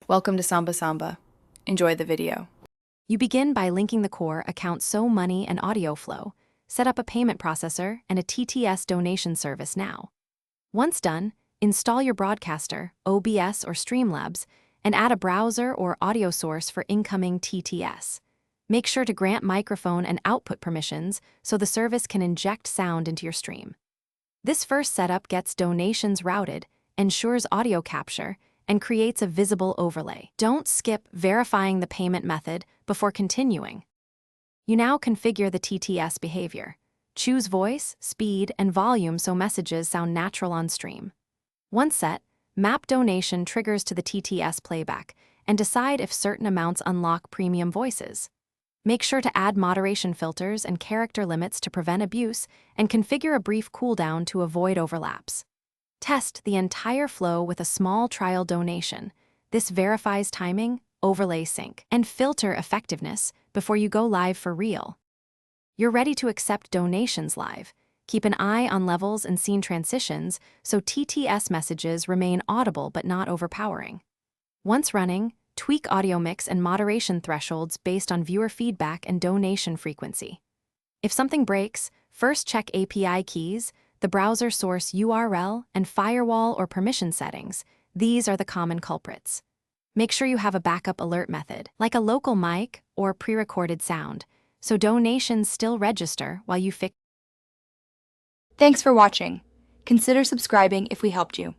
Welcome to Samba Samba. Enjoy the video. You begin by linking the core account So Money and Audio Flow, set up a payment processor and a TTS donation service now. Once done, install your broadcaster, OBS or Streamlabs, and add a browser or audio source for incoming TTS. Make sure to grant microphone and output permissions so the service can inject sound into your stream. This first setup gets donations routed, ensures audio capture, and creates a visible overlay. Don't skip verifying the payment method before continuing. You now configure the TTS behavior. Choose voice, speed, and volume so messages sound natural on stream. Once set, map donation triggers to the TTS playback and decide if certain amounts unlock premium voices. Make sure to add moderation filters and character limits to prevent abuse and configure a brief cooldown to avoid overlaps. Test the entire flow with a small trial donation. This verifies timing, overlay sync, and filter effectiveness before you go live for real. You're ready to accept donations live. Keep an eye on levels and scene transitions so TTS messages remain audible but not overpowering. Once running, tweak audio mix and moderation thresholds based on viewer feedback and donation frequency. If something breaks, first check API keys, the browser source URL, and firewall or permission settings. These are the common culprits. Make sure you have a backup alert method, like a local mic or pre-recorded sound, so donations still register while you fix. Thanks for watching. Consider subscribing if we helped you.